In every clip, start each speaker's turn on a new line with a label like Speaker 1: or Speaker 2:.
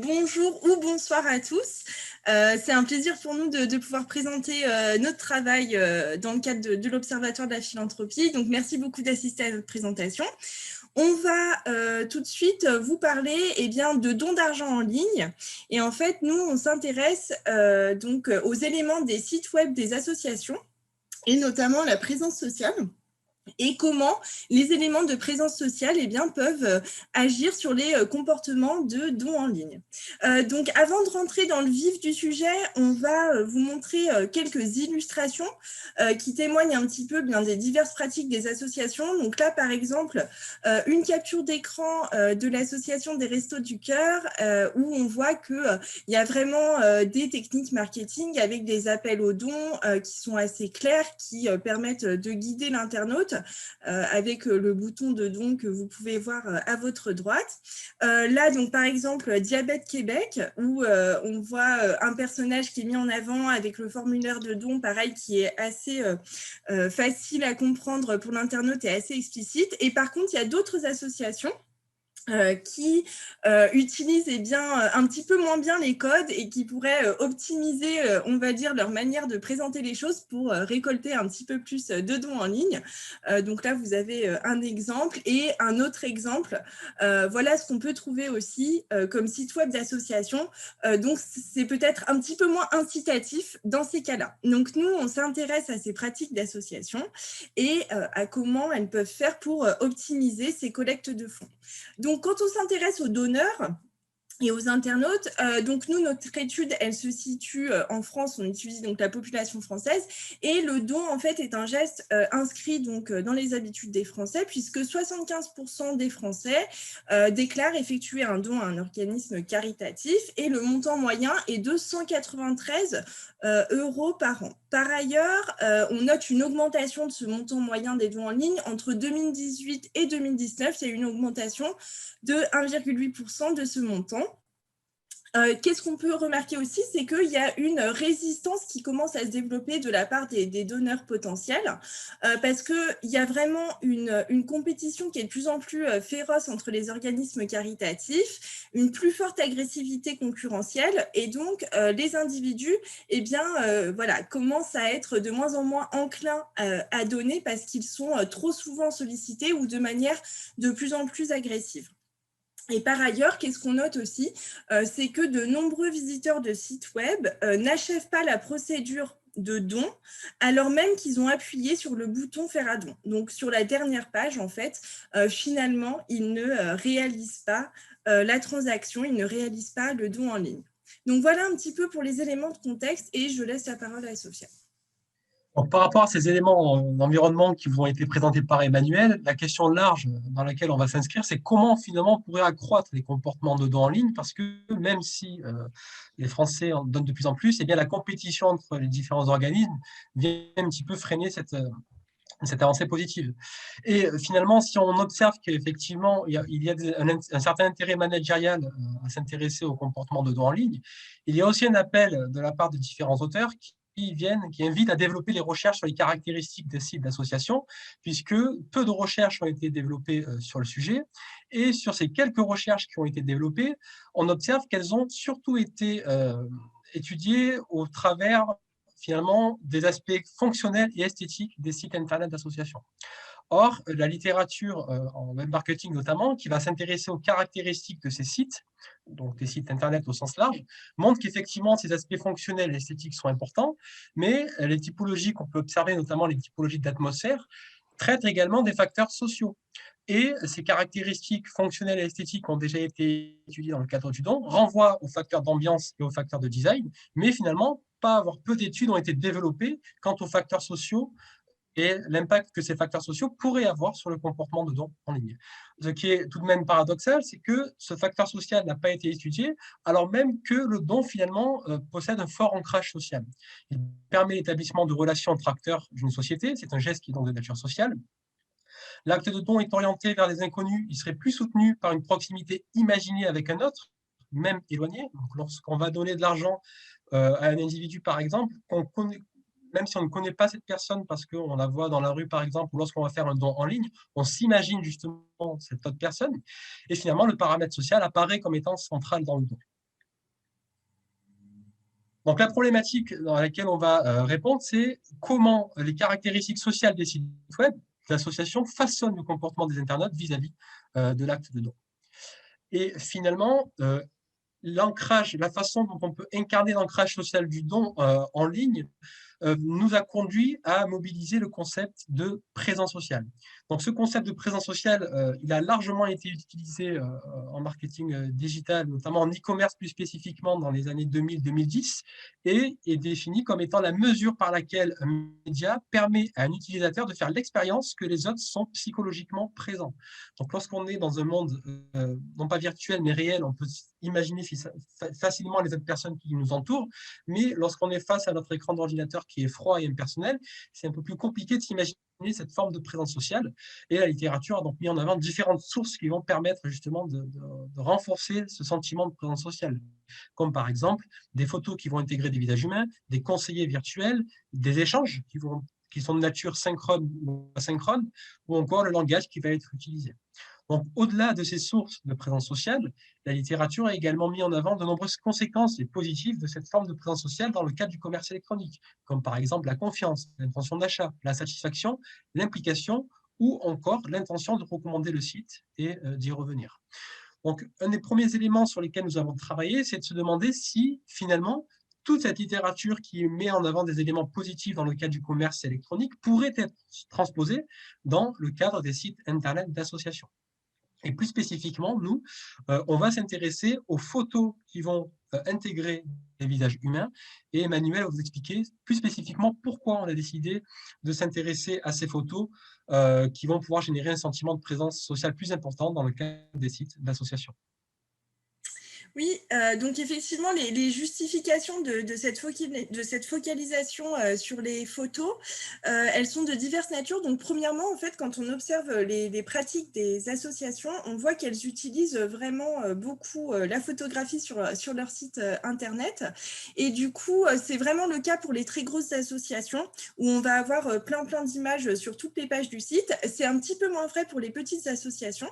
Speaker 1: bonjour ou bonsoir à tous. C'est un plaisir pour nous de pouvoir présenter notre travail dans le cadre de l'Observatoire de la philanthropie. Donc, merci beaucoup d'assister à notre présentation. On va tout de suite vous parler de dons d'argent en ligne. Et en fait, nous, on s'intéresse donc aux éléments des sites web des associations et notamment la présence sociale. Et comment les éléments de présence sociale peuvent agir sur les comportements de dons en ligne. Donc, avant de rentrer dans le vif du sujet, on va vous montrer quelques illustrations qui témoignent un petit peu des diverses pratiques des associations. Donc là, par exemple, une capture d'écran de l'association des Restos du Cœur où on voit qu'il y a vraiment des techniques marketing avec des appels aux dons qui sont assez clairs, qui permettent de guider l'internaute avec le bouton de don que vous pouvez voir à votre droite. Là, donc, par exemple, Diabète Québec, où on voit un personnage qui est mis en avant avec le formulaire de don, pareil, qui est assez facile à comprendre pour l'internaute et assez explicite. Et par contre, il y a d'autres associations qui utilisent un petit peu moins bien les codes et qui pourraient optimiser, on va dire, leur manière de présenter les choses pour récolter un petit peu plus de dons en ligne. Donc là, vous avez un exemple et un autre exemple. Voilà ce qu'on peut trouver aussi comme site web d'association. Donc, c'est peut-être un petit peu moins incitatif dans ces cas-là. Donc, nous, on s'intéresse à ces pratiques d'association et à comment elles peuvent faire pour optimiser ces collectes de fonds. Donc, quand on s'intéresse aux donneurs et aux internautes, donc nous, notre étude, elle se situe en France, on utilise donc la population française, et le don, en fait, est un geste inscrit donc dans les habitudes des Français, puisque 75% des Français déclarent effectuer un don à un organisme caritatif, et le montant moyen est de 193 euros par an. Par ailleurs, on note une augmentation de ce montant moyen des dons en ligne. Entre 2018 et 2019, il y a eu une augmentation de 1,8% de ce montant. Qu'est-ce qu'on peut remarquer aussi, c'est qu'il y a une résistance qui commence à se développer de la part des donneurs potentiels, parce qu'il y a vraiment une compétition qui est de plus en plus féroce entre les organismes caritatifs, une plus forte agressivité concurrentielle, et donc les individus commencent à être de moins en moins enclins à donner parce qu'ils sont trop souvent sollicités ou de manière de plus en plus agressive. Et par ailleurs, qu'est-ce qu'on note aussi, c'est que de nombreux visiteurs de sites web n'achèvent pas la procédure de don, alors même qu'ils ont appuyé sur le bouton faire un don. Donc, sur la dernière page, en fait, finalement, ils ne réalisent pas la transaction, ils ne réalisent pas le don en ligne. Donc, voilà un petit peu pour les éléments de contexte et je laisse la parole à Sophia.
Speaker 2: Donc, par rapport à ces éléments d'environnement qui vous ont été présentés par Emmanuel, la question large dans laquelle on va s'inscrire, c'est comment finalement on pourrait accroître les comportements de dons en ligne, parce que même si les Français en donnent de plus en plus, eh bien, la compétition entre les différents organismes vient un petit peu freiner cette avancée positive. Et finalement, si on observe qu'effectivement, il y a un certain intérêt managérial à s'intéresser au comportement de dons en ligne, il y a aussi un appel de la part de différents auteurs qui invitent à développer les recherches sur les caractéristiques des sites d'association, puisque peu de recherches ont été développées sur le sujet. Et sur ces quelques recherches qui ont été développées, on observe qu'elles ont surtout été étudiées au travers finalement des aspects fonctionnels et esthétiques des sites Internet d'associations. Or, la littérature en web marketing notamment, qui va s'intéresser aux caractéristiques de ces sites, donc des sites Internet au sens large, montre qu'effectivement ces aspects fonctionnels et esthétiques sont importants, mais les typologies qu'on peut observer, notamment les typologies d'atmosphère, traitent également des facteurs sociaux. Et ces caractéristiques fonctionnelles et esthétiques ont déjà été étudiées dans le cadre du don, renvoient aux facteurs d'ambiance et aux facteurs de design, mais finalement, peu d'études ont été développées quant aux facteurs sociaux et l'impact que ces facteurs sociaux pourraient avoir sur le comportement de don en ligne. Ce qui est tout de même paradoxal, c'est que ce facteur social n'a pas été étudié, alors même que le don, finalement, possède un fort ancrage social. Il permet l'établissement de relations entre acteurs d'une société, c'est un geste qui est donc de nature sociale. L'acte de don est orienté vers les inconnus, il serait plus soutenu par une proximité imaginée avec un autre, même éloigné. Donc, lorsqu'on va donner de l'argent à un individu, par exemple, même si on ne connaît pas cette personne parce qu'on la voit dans la rue, par exemple, ou lorsqu'on va faire un don en ligne, on s'imagine justement cette autre personne. Et finalement, le paramètre social apparaît comme étant central dans le don. Donc, la problématique dans laquelle on va répondre, c'est comment les caractéristiques sociales des sites web d'association façonnent le comportement des internautes vis-à-vis de l'acte de don. Et finalement, l'ancrage, la façon dont on peut incarner l'ancrage social du don en ligne nous a conduit à mobiliser le concept de présence sociale. Donc, ce concept de présence sociale, il a largement été utilisé en marketing digital, notamment en e-commerce plus spécifiquement dans les années 2000-2010, et est défini comme étant la mesure par laquelle un média permet à un utilisateur de faire l'expérience que les autres sont psychologiquement présents. Donc, lorsqu'on est dans un monde, non pas virtuel, mais réel, on peut imaginer facilement les autres personnes qui nous entourent, mais lorsqu'on est face à notre écran d'ordinateur qui est froid et impersonnel, c'est un peu plus compliqué de s'imaginer cette forme de présence sociale. Et la littérature a donc mis en avant différentes sources qui vont permettre justement de renforcer ce sentiment de présence sociale, comme par exemple des photos qui vont intégrer des visages humains, des conseillers virtuels, des échanges qui sont de nature synchrone ou asynchrone, ou encore le langage qui va être utilisé. Donc, au-delà de ces sources de présence sociale, la littérature a également mis en avant de nombreuses conséquences et positives de cette forme de présence sociale dans le cadre du commerce électronique, comme par exemple la confiance, l'intention d'achat, la satisfaction, l'implication ou encore l'intention de recommander le site et d'y revenir. Donc, un des premiers éléments sur lesquels nous avons travaillé, c'est de se demander si, finalement, toute cette littérature qui met en avant des éléments positifs dans le cadre du commerce électronique pourrait être transposée dans le cadre des sites Internet d'associations. Et plus spécifiquement, nous, on va s'intéresser aux photos qui vont intégrer des visages humains. Et Emmanuel va vous expliquer plus spécifiquement pourquoi on a décidé de s'intéresser à ces photos qui vont pouvoir générer un sentiment de présence sociale plus important dans le cadre des sites d'association.
Speaker 1: Oui, donc effectivement, les justifications de cette focalisation sur les photos, elles sont de diverses natures. Donc, premièrement, en fait, quand on observe les pratiques des associations, on voit qu'elles utilisent vraiment beaucoup la photographie sur leur site internet. Et du coup, c'est vraiment le cas pour les très grosses associations où on va avoir plein d'images sur toutes les pages du site. C'est un petit peu moins vrai pour les petites associations.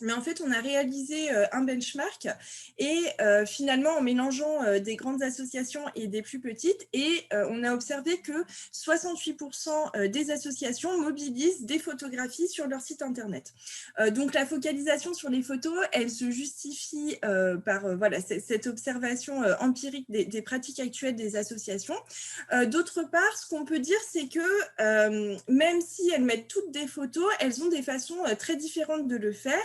Speaker 1: Mais en fait, on a réalisé un benchmark et finalement, en mélangeant des grandes associations et des plus petites, et on a observé que 68% des associations mobilisent des photographies sur leur site internet. Donc, la focalisation sur les photos, elle se justifie par voilà, cette observation empirique des pratiques actuelles des associations. D'autre part, ce qu'on peut dire, c'est que même si elles mettent toutes des photos, elles ont des façons très différentes de le faire,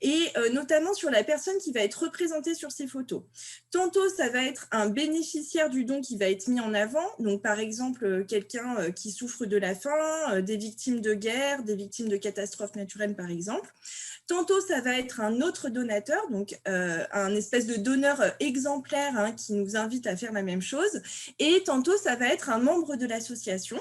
Speaker 1: et notamment sur la personne qui va être représentée sur ces photos. Tantôt, ça va être un bénéficiaire du don qui va être mis en avant, donc par exemple quelqu'un qui souffre de la faim, des victimes de guerre, des victimes de catastrophes naturelles par exemple. Tantôt, ça va être un autre donateur, donc un espèce de donneur exemplaire qui nous invite à faire la même chose, et tantôt, ça va être un membre de l'association.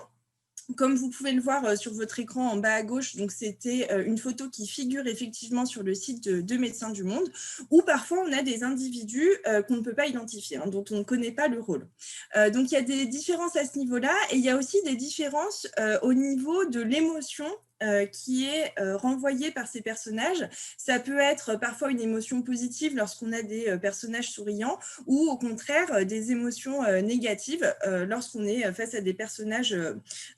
Speaker 1: Comme vous pouvez le voir sur votre écran en bas à gauche, donc c'était une photo qui figure effectivement sur le site de Médecins du Monde, où parfois on a des individus qu'on ne peut pas identifier, dont on ne connaît pas le rôle. Donc il y a des différences à ce niveau-là, et il y a aussi des différences au niveau de l'émotion qui est renvoyée par ces personnages. Ça peut être parfois une émotion positive lorsqu'on a des personnages souriants, ou au contraire des émotions négatives lorsqu'on est face à des personnages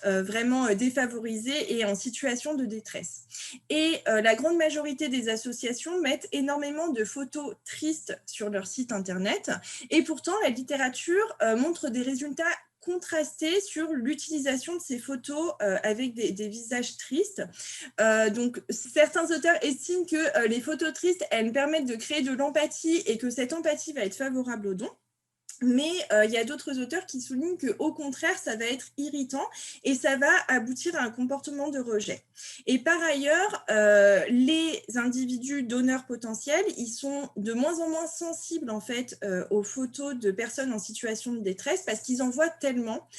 Speaker 1: vraiment défavorisés et en situation de détresse. Et la grande majorité des associations mettent énormément de photos tristes sur leur site internet, et pourtant la littérature montre des résultats contrastés sur l'utilisation de ces photos avec des visages tristes. Donc, certains auteurs estiment que les photos tristes, elles permettent de créer de l'empathie et que cette empathie va être favorable au don. Mais il y a d'autres auteurs qui soulignent qu'au contraire, ça va être irritant et ça va aboutir à un comportement de rejet. Et par ailleurs, les individus donneurs potentiels, ils sont de moins en moins sensibles en fait aux photos de personnes en situation de détresse, parce qu'ils en voient tellement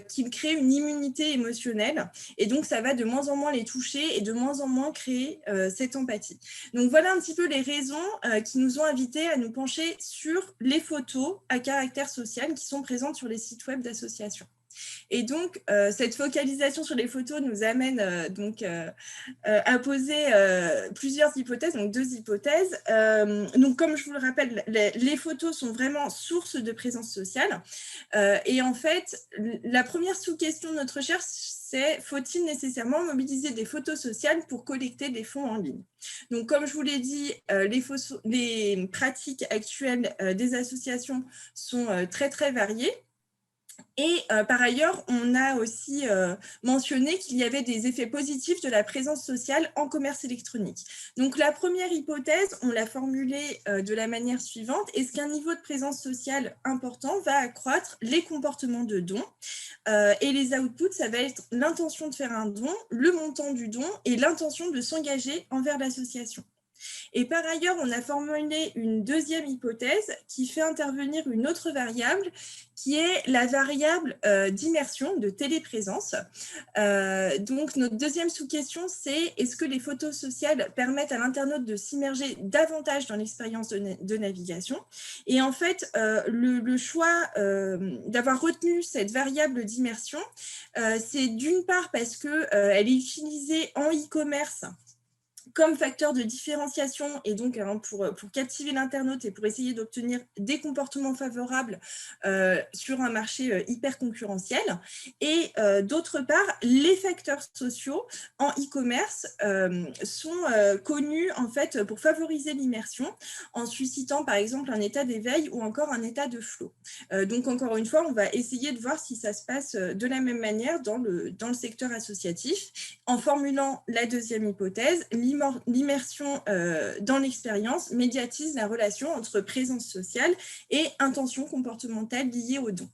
Speaker 1: qu'ils créent une immunité émotionnelle, et donc ça va de moins en moins les toucher et de moins en moins créer cette empathie. Donc voilà un petit peu les raisons qui nous ont invités à nous pencher sur les photos à caractère social qui sont présentes sur les sites web d'associations. Et donc, cette focalisation sur les photos nous amène à poser plusieurs hypothèses, donc 2 hypothèses. Donc, comme je vous le rappelle, les photos sont vraiment source de présence sociale. Et en fait, la première sous-question de notre recherche, c'est faut-il nécessairement mobiliser des photos sociales pour collecter des fonds en ligne? Donc, comme je vous l'ai dit, les pratiques actuelles des associations sont très, très variées. Et par ailleurs, on a aussi mentionné qu'il y avait des effets positifs de la présence sociale en commerce électronique. Donc, la première hypothèse, on l'a formulée de la manière suivante. Est-ce qu'un niveau de présence sociale important va accroître les comportements de dons? Et les outputs, ça va être l'intention de faire un don, le montant du don et l'intention de s'engager envers l'association. Et par ailleurs, on a formulé une deuxième hypothèse qui fait intervenir une autre variable qui est la variable d'immersion, de téléprésence. Donc, notre deuxième sous-question, c'est est-ce que les photos sociales permettent à l'internaute de s'immerger davantage dans l'expérience de navigation? Et en fait, le choix d'avoir retenu cette variable d'immersion, c'est d'une part parce qu'elle est utilisée en e-commerce comme facteur de différenciation et donc pour captiver l'internaute et pour essayer d'obtenir des comportements favorables sur un marché hyper concurrentiel. Et d'autre part, les facteurs sociaux en e-commerce sont connus en fait pour favoriser l'immersion en suscitant par exemple un état d'éveil ou encore un état de flow. Donc encore une fois, on va essayer de voir si ça se passe de la même manière dans le secteur associatif en formulant la deuxième hypothèse, l'immersion dans l'expérience médiatise la relation entre présence sociale et intention comportementale liée au don.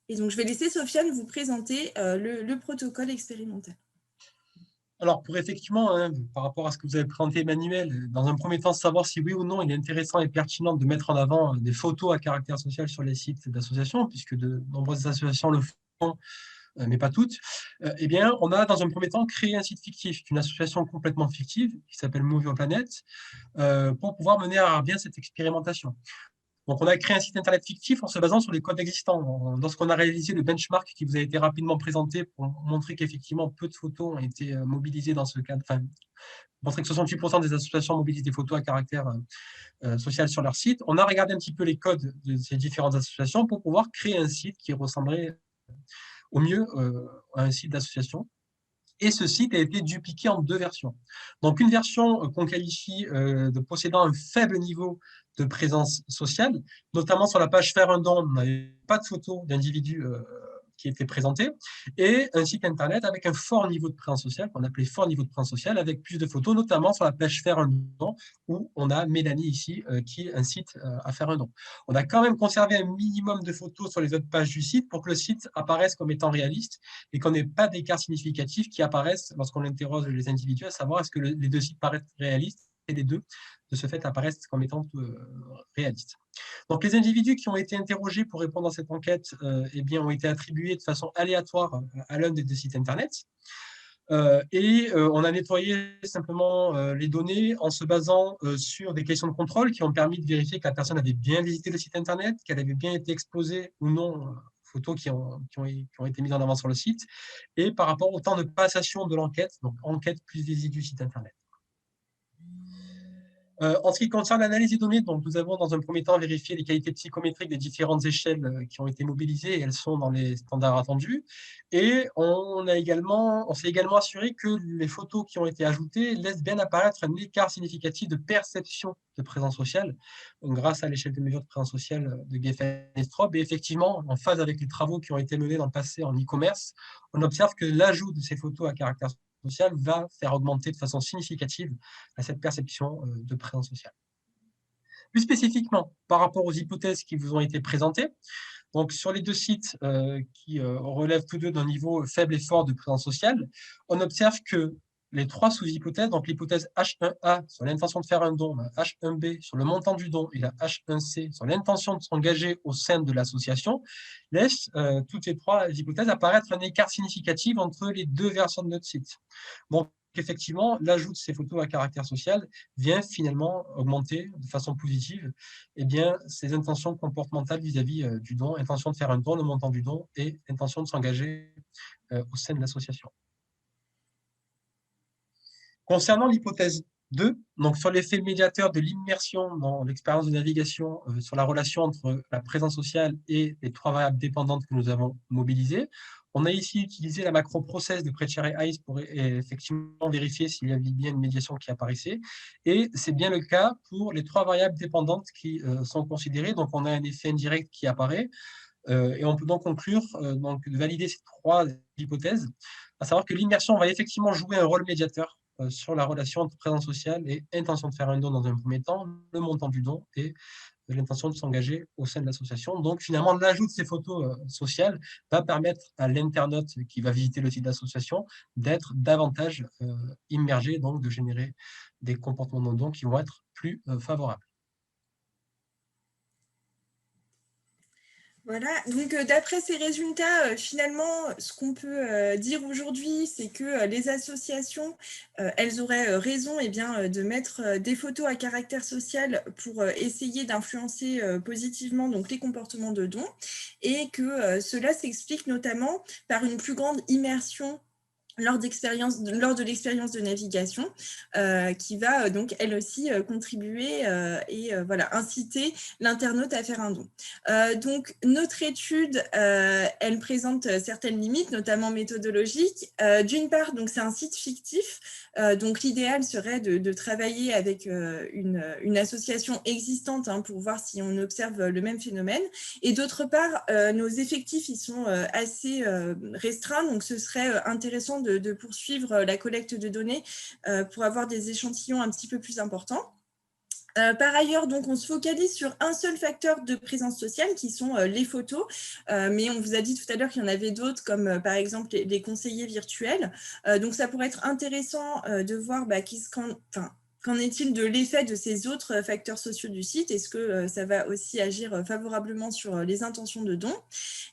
Speaker 1: Et donc, je vais laisser Sofiane vous présenter le protocole expérimental.
Speaker 2: Alors, pour effectivement, par rapport à ce que vous avez présenté, Emmanuel, dans un premier temps, savoir si oui ou non il est intéressant et pertinent de mettre en avant des photos à caractère social sur les sites d'associations, puisque de nombreuses associations le font, mais pas toutes, eh bien, on a dans un premier temps créé un site fictif, une association complètement fictive qui s'appelle Move Your Planet, pour pouvoir mener à bien cette expérimentation. Donc, on a créé un site internet fictif en se basant sur les codes existants. Lorsqu'on a réalisé le benchmark qui vous a été rapidement présenté pour montrer qu'effectivement peu de photos ont été mobilisées dans ce cadre, enfin, montrer que 68% des associations mobilisent des photos à caractère social sur leur site, on a regardé un petit peu les codes de ces différentes associations pour pouvoir créer un site qui ressemblerait au mieux à un site d'association. Et ce site a été dupliqué en 2 versions. Donc, une version qu'on qualifie de possédant un faible niveau de présence sociale, notamment sur la page Faire un don, on n'avait pas de photos d'individus qui étaient présentés, et un site internet avec un fort niveau de présence sociale, qu'on appelait fort niveau de présence sociale, avec plus de photos, notamment sur la page Faire un don, où on a Mélanie ici, qui incite à faire un don. On a quand même conservé un minimum de photos sur les autres pages du site pour que le site apparaisse comme étant réaliste et qu'on n'ait pas d'écart significatif qui apparaissent lorsqu'on interroge les individus, à savoir est-ce que les 2 sites paraissent réalistes et les 2, de ce fait, apparaissent comme étant réalistes. Donc, les individus qui ont été interrogés pour répondre à cette enquête eh bien, ont été attribués de façon aléatoire à l'un des 2 sites Internet. On a nettoyé simplement les données en se basant sur des questions de contrôle qui ont permis de vérifier que la personne avait bien visité le site Internet, qu'elle avait bien été exposée ou non photos qui ont été mises en avant sur le site, et par rapport au temps de passation de l'enquête, donc enquête plus visite du site Internet. En ce qui concerne l'analyse des données, donc nous avons dans un premier temps vérifié les qualités psychométriques des différentes échelles qui ont été mobilisées et elles sont dans les standards attendus. Et on s'est également assuré que les photos qui ont été ajoutées laissent bien apparaître un écart significatif de perception de présence sociale grâce à l'échelle de mesure de présence sociale de Geffen et Straub. Et effectivement, en phase avec les travaux qui ont été menés dans le passé en e-commerce, on observe que l'ajout de ces photos à caractère social va faire augmenter de façon significative cette perception de présence sociale. Plus spécifiquement, par rapport aux hypothèses qui vous ont été présentées, donc sur les 2 sites qui relèvent tous 2 d'un niveau faible et fort de présence sociale, on observe que les 3 sous-hypothèses, donc l'hypothèse H1A sur l'intention de faire un don, la H1B sur le montant du don et la H1C sur l'intention de s'engager au sein de l'association, laissent toutes ces 3 hypothèses apparaître un écart significatif entre les 2 versions de notre site. Donc, effectivement, l'ajout de ces photos à caractère social vient finalement augmenter de façon positive eh bien, ses intentions comportementales vis-à-vis du don, intention de faire un don, le montant du don et intention de s'engager au sein de l'association. Concernant l'hypothèse 2, donc sur l'effet médiateur de l'immersion dans l'expérience de navigation, sur la relation entre la présence sociale et les trois variables dépendantes que nous avons mobilisées, on a ici utilisé la macro-process de Precheré-Hayes pour effectivement vérifier s'il y avait bien une médiation qui apparaissait. Et c'est bien le cas pour les trois variables dépendantes qui sont considérées. Donc, on a un effet indirect qui apparaît. Et on peut donc conclure, de valider ces trois hypothèses, à savoir que l'immersion va effectivement jouer un rôle médiateur sur la relation entre présence sociale et intention de faire un don dans un premier temps, le montant du don et l'intention de s'engager au sein de l'association. Donc finalement, l'ajout de ces photos sociales va permettre à l'internaute qui va visiter le site d'association d'être davantage immergé, donc de générer des comportements de don qui vont être plus favorables.
Speaker 1: Voilà, donc d'après ces résultats, finalement, ce qu'on peut dire aujourd'hui, c'est que les associations, elles auraient raison de mettre des photos à caractère social pour essayer d'influencer positivement donc, les comportements de don, et que cela s'explique notamment par une plus grande immersion lors de l'expérience de navigation, qui va donc elle aussi contribuer et voilà, inciter l'internaute à faire un don. Donc notre étude, elle présente certaines limites, notamment méthodologiques. D'une part, donc c'est un site fictif, donc l'idéal serait de travailler avec une association existante pour voir si on observe le même phénomène. Et d'autre part, nos effectifs ils sont assez restreints, donc ce serait intéressant de poursuivre la collecte de données pour avoir des échantillons un petit peu plus importants. Par ailleurs, donc, on se focalise sur un seul facteur de présence sociale qui sont les photos, mais on vous a dit tout à l'heure qu'il y en avait d'autres comme par exemple les conseillers virtuels. Donc ça pourrait être intéressant de voir qu'en est-il de l'effet de ces autres facteurs sociaux du site? Est-ce que ça va aussi agir favorablement sur les intentions de don?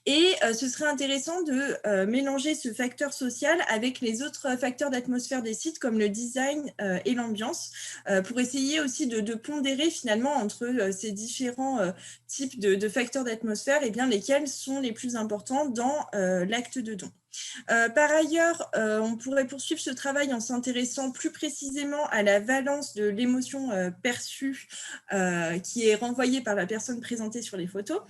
Speaker 1: Et ce serait intéressant de mélanger ce facteur social avec les autres facteurs d'atmosphère des sites comme le design et l'ambiance pour essayer aussi de pondérer finalement entre ces différents types de facteurs d'atmosphère et bien lesquels sont les plus importants dans l'acte de don. Par ailleurs, on pourrait poursuivre ce travail en s'intéressant plus précisément à la valence de l'émotion perçue qui est renvoyée par la personne présentée sur les photos.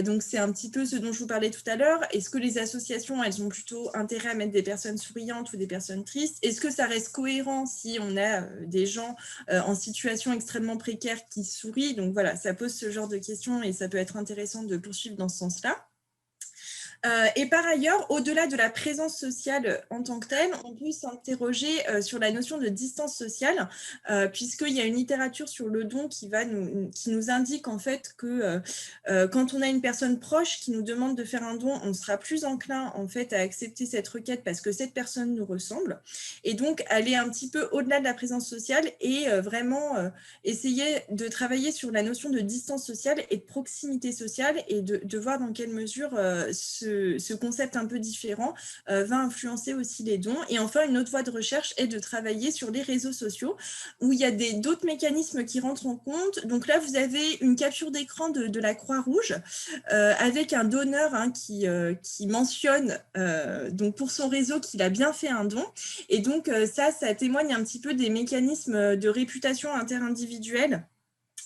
Speaker 1: Donc, c'est un petit peu ce dont je vous parlais tout à l'heure. Est-ce que les associations, elles ont plutôt intérêt à mettre des personnes souriantes ou des personnes tristes? Est-ce que ça reste cohérent si on a des gens en situation extrêmement précaire qui sourient? Donc, voilà, ça pose ce genre de questions et ça peut être intéressant de poursuivre dans ce sens-là. Et par ailleurs, au-delà de la présence sociale en tant que telle, on peut s'interroger sur la notion de distance sociale, puisqu'il y a une littérature sur le don qui nous indique en fait que quand on a une personne proche qui nous demande de faire un don, on sera plus enclin en fait à accepter cette requête parce que cette personne nous ressemble. Et donc, aller un petit peu au-delà de la présence sociale et vraiment essayer de travailler sur la notion de distance sociale et de proximité sociale et de voir dans quelle mesure ce concept un peu différent va influencer aussi les dons. Et enfin, une autre voie de recherche est de travailler sur les réseaux sociaux où il y a d'autres mécanismes qui rentrent en compte. Donc là, vous avez une capture d'écran de la Croix-Rouge avec un donneur qui mentionne donc pour son réseau qu'il a bien fait un don. Et donc ça témoigne un petit peu des mécanismes de réputation interindividuelle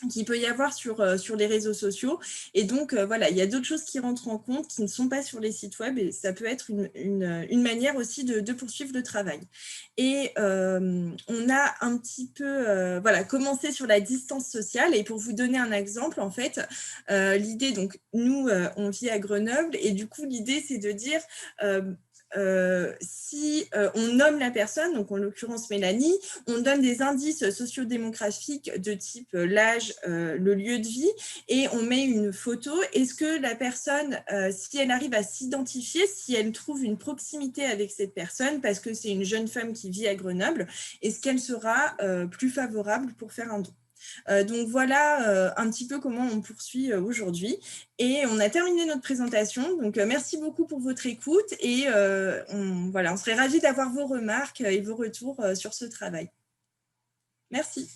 Speaker 1: qu'il peut y avoir sur les réseaux sociaux. Et donc, voilà, il y a d'autres choses qui rentrent en compte qui ne sont pas sur les sites web et ça peut être une manière aussi de poursuivre le travail. Et on a un petit peu commencé sur la distance sociale. Et pour vous donner un exemple, en fait, l'idée, donc nous, on vit à Grenoble et du coup, l'idée, c'est de dire si on nomme la personne, donc en l'occurrence Mélanie, on donne des indices sociodémographiques de type l'âge, le lieu de vie, et on met une photo. Est-ce que la personne, si elle arrive à s'identifier, si elle trouve une proximité avec cette personne, parce que c'est une jeune femme qui vit à Grenoble, est-ce qu'elle sera plus favorable pour faire un don? Donc voilà un petit peu comment on poursuit aujourd'hui. Et on a terminé notre présentation. Donc merci beaucoup pour votre écoute et on serait ravis d'avoir vos remarques et vos retours sur ce travail. Merci.